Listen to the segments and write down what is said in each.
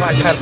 Wajar.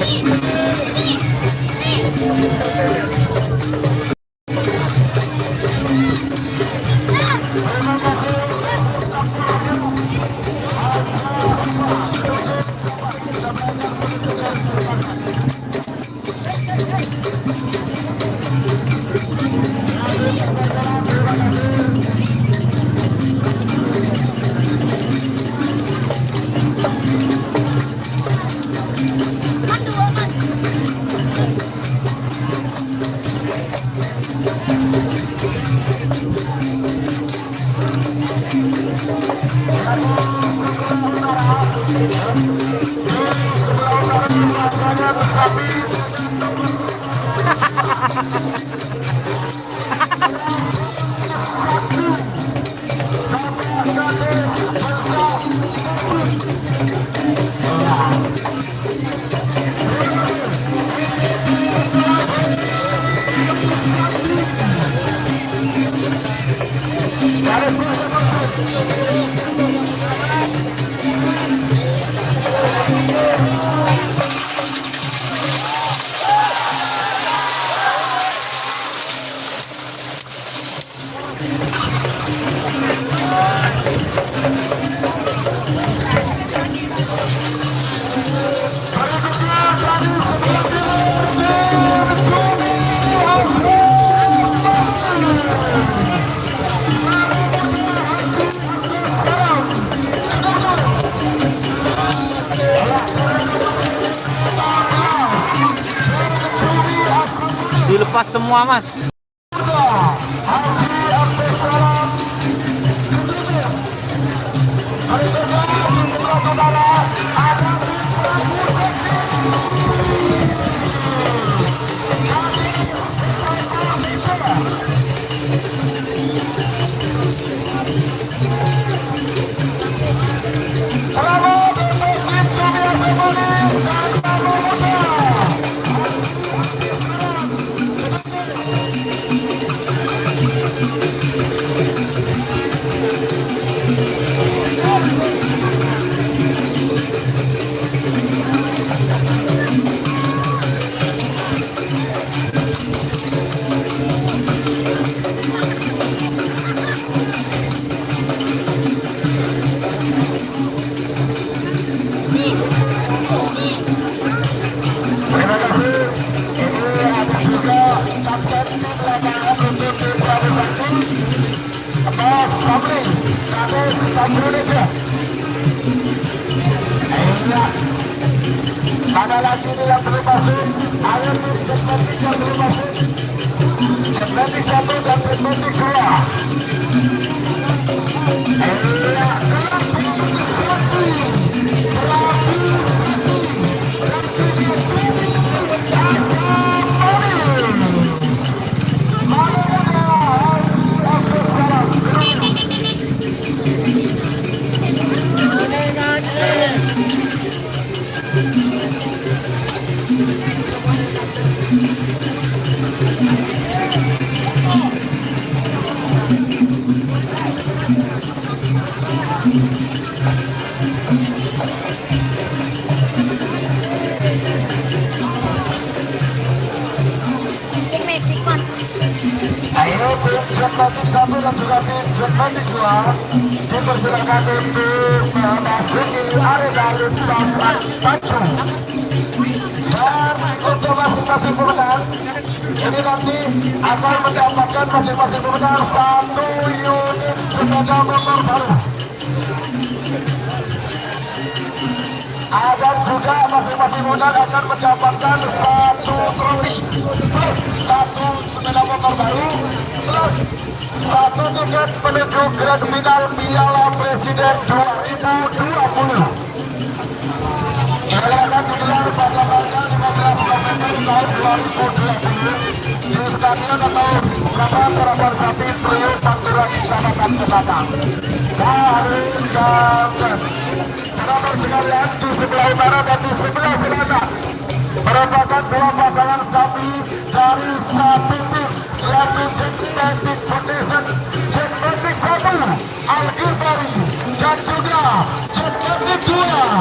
Dilepas semua, Mas. Ada lagi yang belum masuk, ayo segmentik yang belum masuk, segmentik 1 dan segmentik 1 dan juga tim segmentik 2 dipersilakan untuk memasuki area lintasan pacu. Dan untuk masing-masing pemenang ini nanti akan mendapatkan masing-masing pemenang 1 unit sepeda motor baru. Dan juga masing-masing pemenang akan mendapatkan 1 trofi plus 1 sepeda motor baru plus 1 tiket menuju grand final Piala Presiden 2020 yang akan digelar pada tanggal 15 November tahun 2020 di stadion atau lapangan Harapan Sapi Priok Pantura Kecamatan Kebatang. Dan saudara sekalian, di sebelah utara dan di sebelah selatan merupakan 2 pasangan sapi dari satu tim, yaitu Genetic Foundation Genetic 1 Al-Ghifari dan juga Genetic 2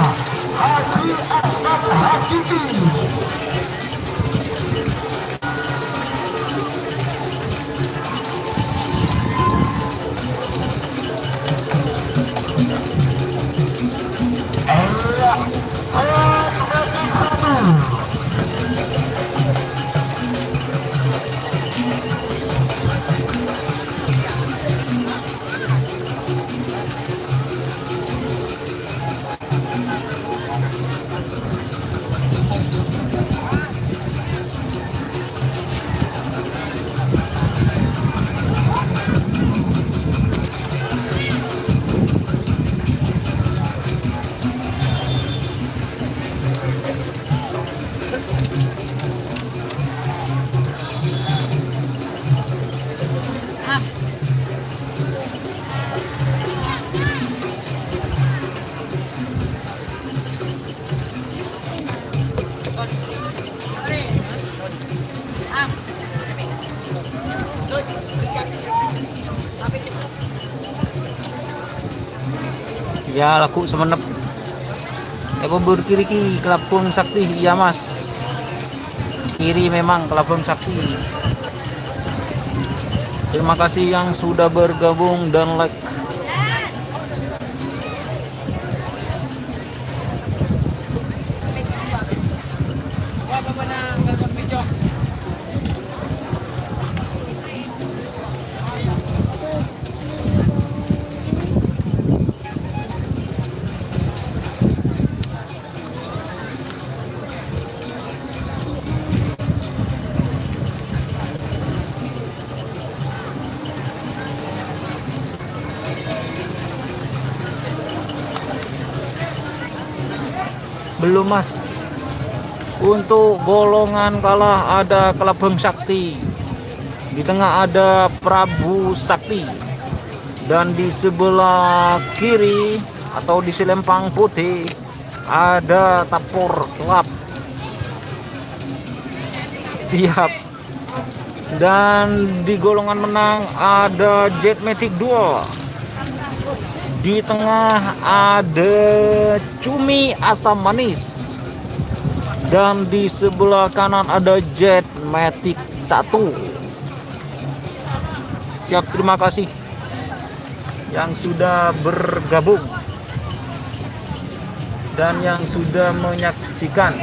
Ya laku semenep. Eko berkiri ki Kelabung Sakti, iya mas. Kiri memang Kelabung Sakti. Terima kasih yang sudah bergabung dan like. Belum mas. Untuk golongan kalah ada Kelabung Sakti. Di tengah ada Prabu Sakti. Dan di sebelah kiri atau di selempang putih ada Tapor Club. Siap. Dan di golongan menang ada Jet Matic 2. Di tengah ada Cumi Asam Manis. Dan di sebelah kanan ada Jet Matic 1. Siap, terima kasih yang sudah bergabung dan yang sudah menyaksikan.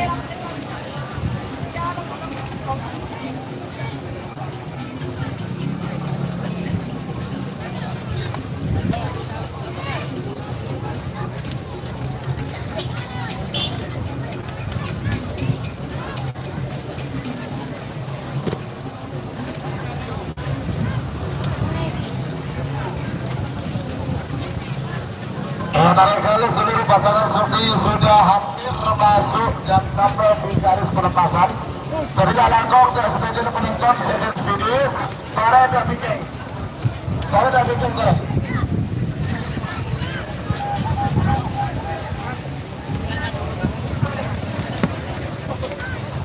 Barangkali seluruh pasangan Sufi sudah hampir masuk dan sampai di garis penempasan. Jadi langkong ke stadion penonton sejak videos para dah bikin ke.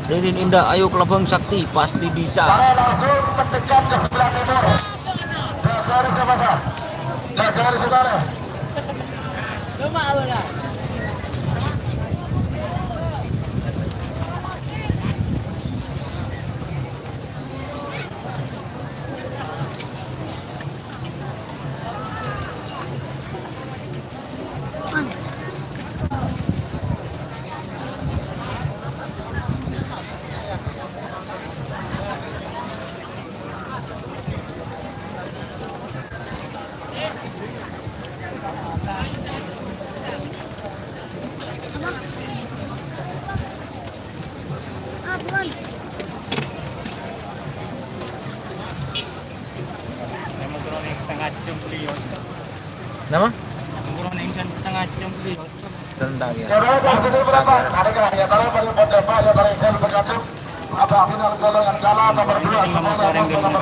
Dedin Indah, ayo Kelabung Sakti pasti bisa. Para langsung mendekat ke sebelah timur. Dah garis apa sah? Dah garis saudara. Nama? Setengah jam beli. Tentang ya. Saudara dah berapa? Adakah ya kalau paling pendapat ya paling kan berkacung apa final golongan kalah nomor 2 nomor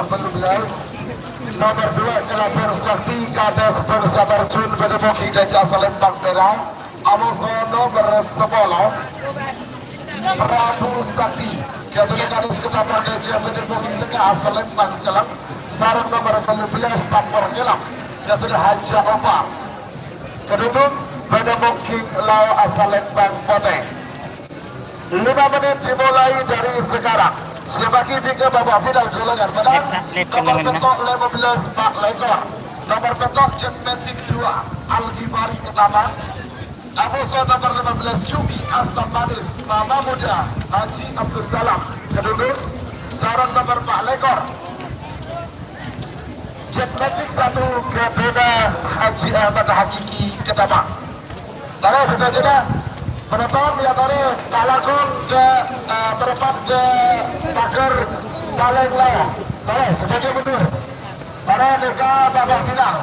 12 nomor 2 Kelabung Sakti Kades Bersabar Jun Bedemoki dan Jasa Lembang Merah Amosono bersepolo Prabu Sakti Jatuh Kades Ketapang Gajah Bedemoki Tengah Asal Lembang Jelang Sarang nomor 12 Papor Jelang Jatuh Haja Opa Keduduk Bedemoki Lau Asal Lembang Poteng 5 menit dimulai dari sekarang. Sebagai tiga babak final golongan menang. Nomor petok 15 Pak Lekor. Nomor petok Jet Matic 2 Al-Ghifari Ketama. Amuso nomor 15 Cumi Asam Manis Mama Muda Haji Abdul Salam. Keduduk sarang nomor Pak Lekor. Jet Matic 1 Kebeda Haji Ahmad Hakiki Ketama. Tarik sudah penonton ya tadi kalakun ke berempat ke pagar paling layak. Tarik sebagai mundur. Pada mereka babak final.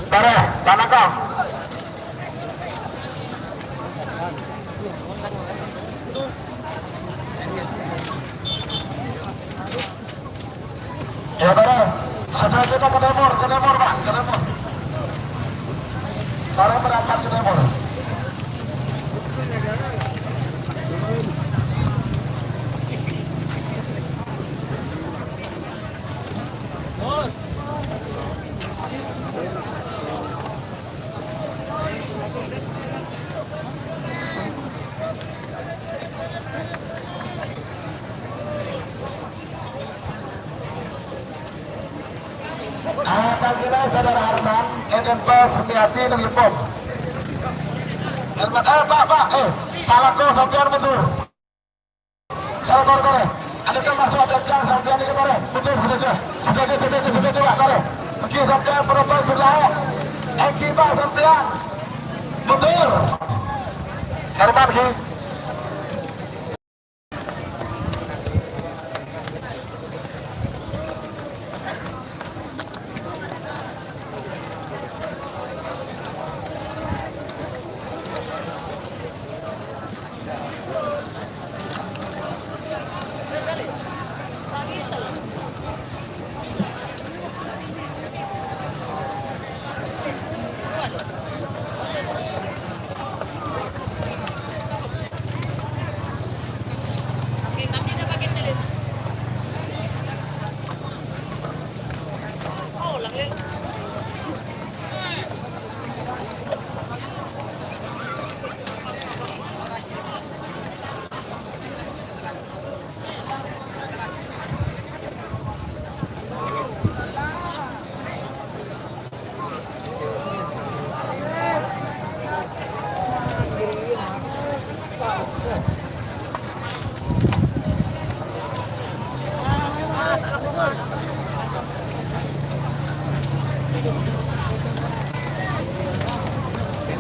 Tarik tanakang. Ya tarik. Setelah kita ke Timur Pak, ke Timur. Para merapat ke Timur. Arman, Eden Pas, Miati, dan Lipom. Arman, Pak, salah kau sampean betul. Salah kau kore. Ada kan masuk ada kan sampean ini kore. Betul, sudah kore. Oke, sampean perobat sebelah. Eki Pak sampean. Betul. Arman, Ki.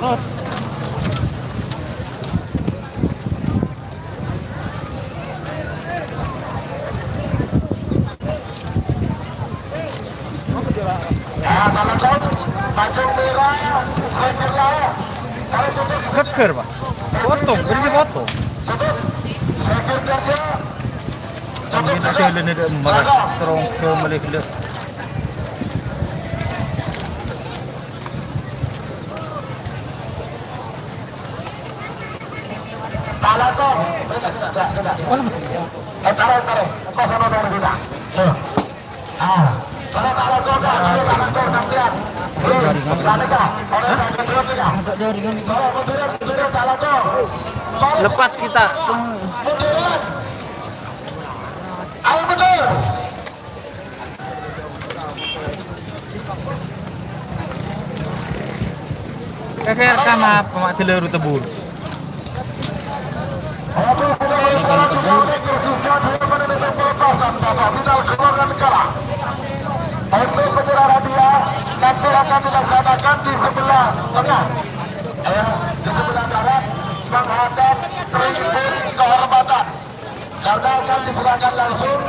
Terus keker pak, potong, berisi potong. Mungkin aja lene de emak terong ke melek-lek. Lepas kita kakek rekam apa mak telur tebur. Untuk penjara dia nanti akan dilaksanakan di sebelah tengah, di sebelah barat menghadap tribun kehormatan, karena akan diserahkan langsung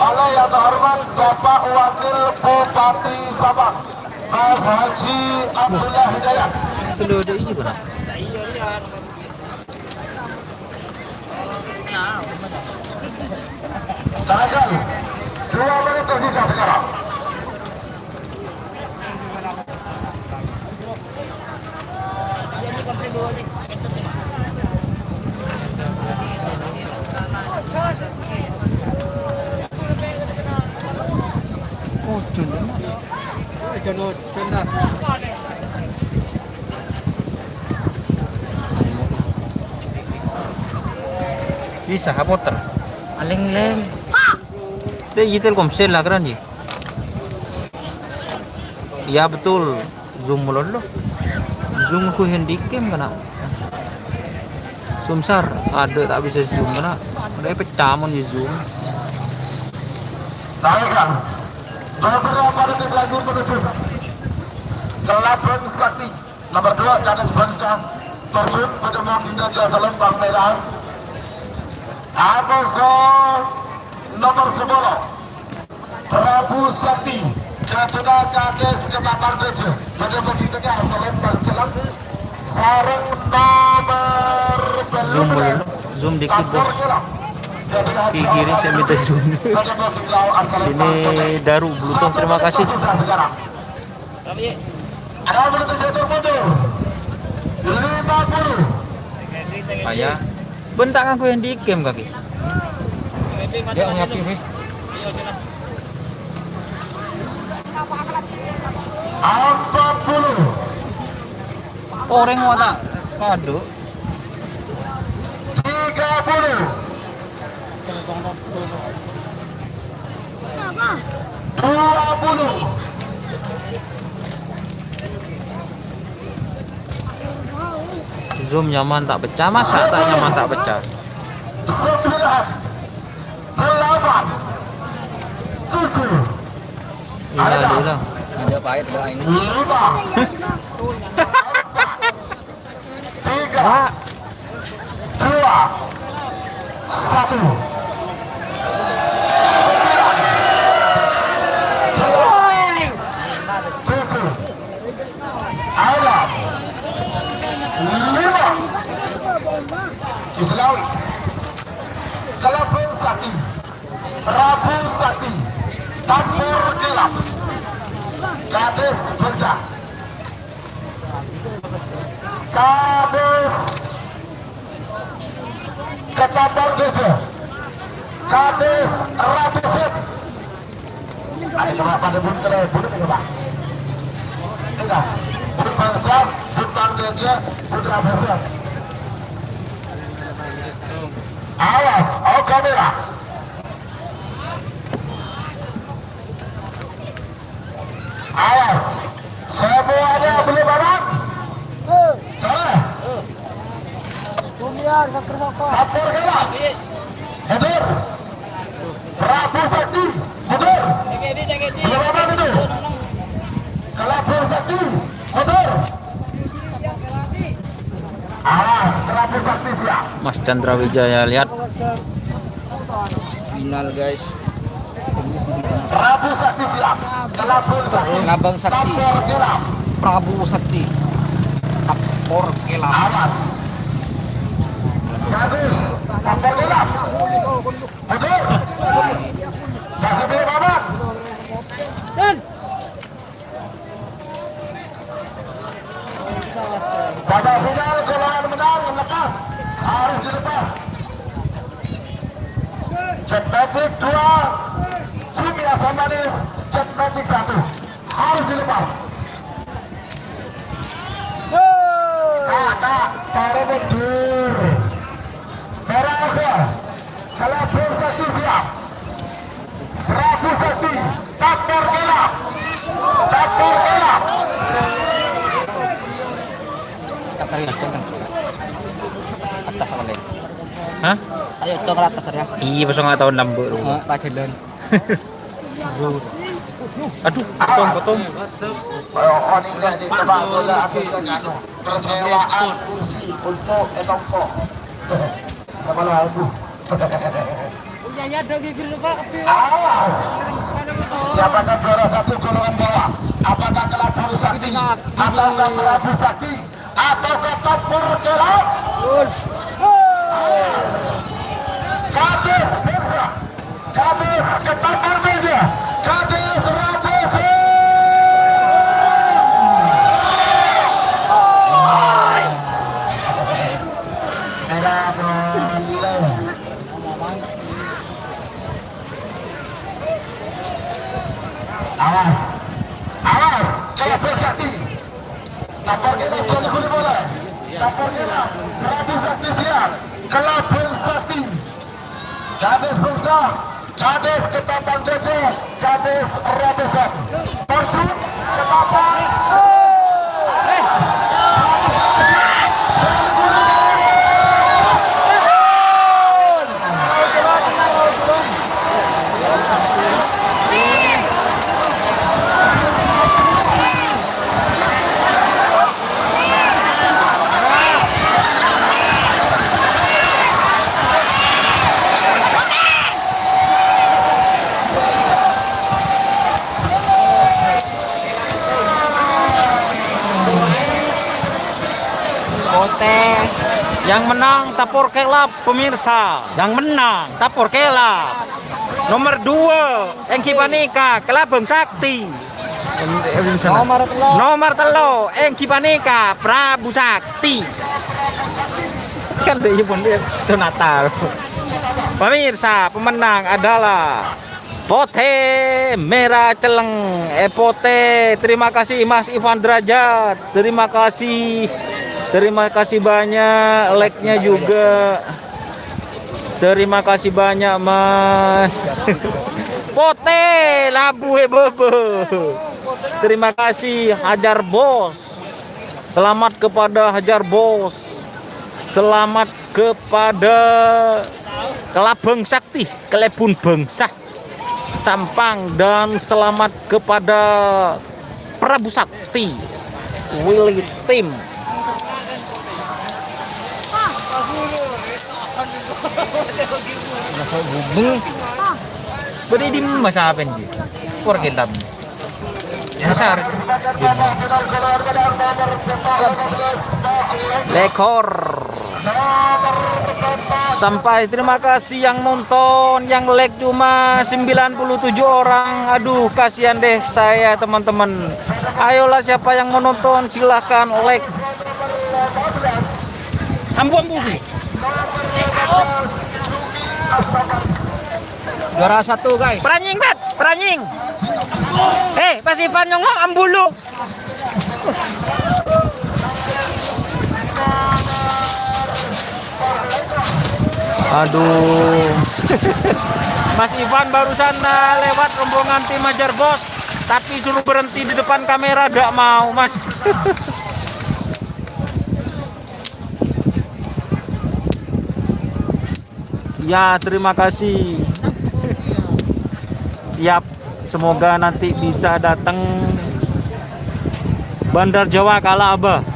oleh yang terhormat Bapak Wakil Bupati Sabang, Mas Haji Abdullah Hidayat. Telur dia ini benar. Tagal 2 menit tersisa sekarang. Oh, cun. Bisa motor. Aling-leng. Dia yitel komsel lah kan dia. Ya betul. Zoom mulon lo. Zoom ku handycam kena. Sumsar ada tak bisa zoom kena. Ada pecah mon di zoom. Naikkan beberapa detik lagi menuju Kelabun Sakti nomor 2 Kades Bangsa terjun pada Mokina Jasa Lembang Medan. Abosor nomor 10 Prabu Sakti Ketua Kades Ketapang Gereja pada Mokina Jasa Lembang Jelang sarung nomor Zoom dikit bos. Kiri saya minta zoom. Ini Daru Bluetooth, terima kasih. Ada menit jatuh mundur 50. Ayah, bentak aku yang di game kaki. Dia ngerti nih. 40. Orang watak kado. 30. 20. zoom nyaman tak pecah, masa tak nyaman tak pecah. 9, 8, 7, Iya dulu. Ada pahit doa ini. 5, 3, Pak, 2, 1. Cislawi, Kelabun Sakti, Rabu Sakti, Tambor Gelap, Kades Bersah, Kades Ketambor Gece, Kades Rabisit. Ayo coba pada buntel, buntel coba. Enggak, buntel Bersah, buntel Gece, buntel Rabisit. Awas, oh kamera. Awas, semuanya belum barang. Boleh. Kapur gelap. Hadir. Prabu Sakti. Hadir. Belum barang itu. Kapur Sakti. Hadir. Awas, Prabu Sakti siap. Mas Chandra Wijaya, lihat. Final guys. Prabu Sakti siap. Kelabun Sakti. Labang Sakti. Kapur gelap. Prabu Sakti. Tapor Kelap. Awas. Gadis. Kapur gelap. Hadir. Kasih pilih babak. Pada final golongan menang lepas. Harus dilepas. Jetmatic 2, Cumi Asam Manis, Jetmatic 1 harus dilepas. Kak, taruh mundur. Merah akhir. Kelabun Sakti siap. Prabu Sakti, Tapor Gelap. Tapor Gelap. Kakari jangan. Atas balik. Hah? Ayo dong ke atas ya. Iya, pasang nggak tahun lambuk. Pak Jalan. Seru. Aduh, potong. Oh, ini enggak coba udah aku anu. Persewaan kursi untuk etongko. Sama lo aku. Awas. Siapakah juara 1 golongan bawah? Apakah Kelabun Sakti? Ataukah Prabu Sakti? Ataukah Tapor Gelap? Awas. Kades Bersah. Kades Ketambor Meja. Kades Rabisit. Awas, awas, Kelabun Sakti. Tapor Gelap jadi guli bola. Tapor Gelap, Prabu Sakti siap. Kelabun Sakti. Kades Bersah, Kades Ketambang Gece, Kades Rabisit. Portu Ketambang. Ote. Yang menang Tapor Kelap, pemirsa. Yang menang Tapor Kelap. Nomor 2 Engki Panika, Kelabun Sakti. Nomor telo Engki Panika, Prabu Sakti. Kan dia pun dia Natal. Pemirsa, pemenang adalah Pote Merah Celeng. Pote, terima kasih Mas Ivan Derajat. Terima kasih banyak, like-nya juga. Terima kasih banyak Mas. Pote Labu Hebobo. Terima kasih Hajar Bos. Selamat kepada Hajar Bos. Selamat kepada Kelabeng Sakti, Kelebun Bangsa Sampang, dan selamat kepada Prabu Sakti Willy Tim. Masa bubeng. Beri di masa apa ini? Kelab. Besar. Lekor. Sampai terima kasih yang nonton, yang like cuma 97 orang. Aduh, kasihan deh saya teman-teman. Ayolah siapa yang menonton silahkan like. Ambu-ambu. Juara 1 guys. Peranying, Bet. Peranying. Pas Ivan nyongok ambulu. Aduh. Mas Ivan barusan lewat rombongan tim Hajar Bos, tapi suruh berhenti di depan kamera, gak mau, Mas. Ya, terima kasih. Siap, semoga nanti bisa datang Bandar Jawa Kala Abah.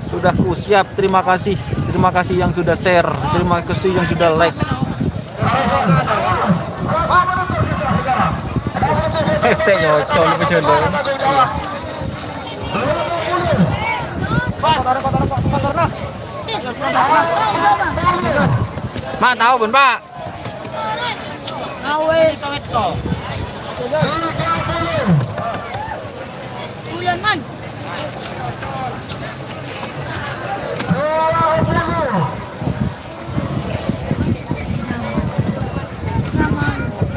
Sudah ku siap, terima kasih. Terima kasih yang sudah share, terima kasih yang sudah like. Mak tahu ben Pak? Awes. Bulan man.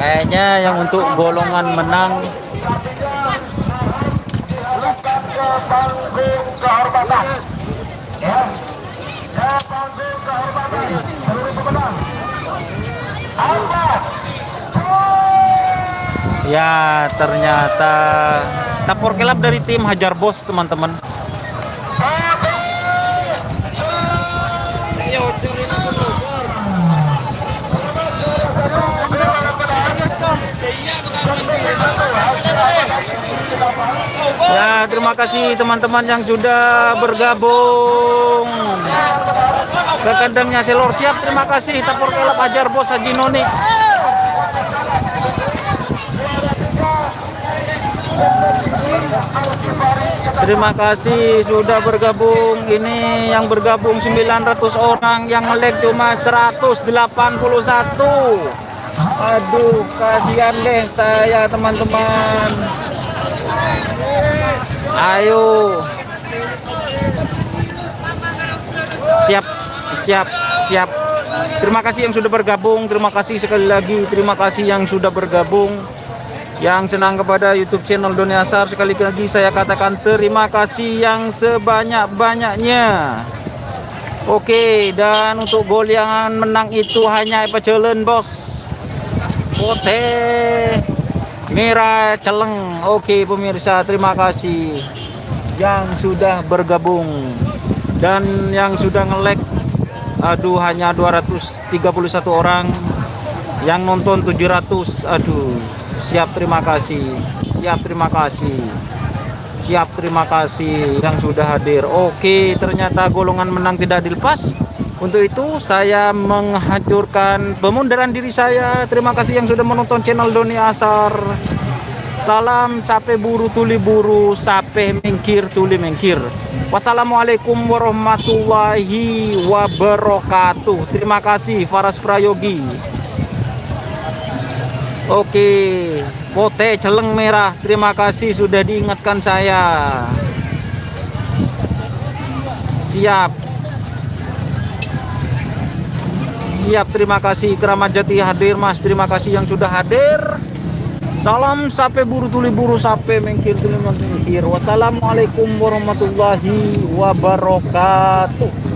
Kayaknya yang untuk golongan menang ya ternyata Tapor Kelab dari tim Hajar Bos teman-teman. Ya, terima kasih teman-teman yang sudah bergabung ke kandangnya Selor. Siap, terima kasih Tapor Kelab Hajar Bos Haji Noni. Terima kasih sudah bergabung. Ini yang bergabung 900 orang, yang nge-like cuma 181. Aduh, kasihan deh saya teman-teman. Ayo. Siap. Terima kasih yang sudah bergabung. Terima kasih sekali lagi. Terima kasih yang sudah bergabung. Yang senang kepada YouTube channel Doni Asar, sekali lagi saya katakan terima kasih yang sebanyak-banyaknya. Oke, dan untuk gol yang menang itu hanya Epa Jelen, Bos. Pote merah celeng. Oke pemirsa, terima kasih yang sudah bergabung dan yang sudah nge-like. Aduh, hanya 231 orang, yang nonton 700. Aduh, siap, terima kasih yang sudah hadir. Oke, ternyata golongan menang tidak dilepas. Untuk itu saya menghancurkan pemunduran diri saya. Terima kasih yang sudah menonton channel Doni Asar. Salam sape buru tuli buru, sape mengkir tuli mengkir. Wassalamualaikum warahmatullahi wabarakatuh. Terima kasih Faras Prayogi. Oke, pote celeng merah. Terima kasih sudah diingatkan saya. Siap, terima kasih. Keramat Jati hadir, Mas. Terima kasih yang sudah hadir. Salam sape buru tuli buru, sape mengkir tuli mengkir. Wassalamualaikum warahmatullahi wabarakatuh.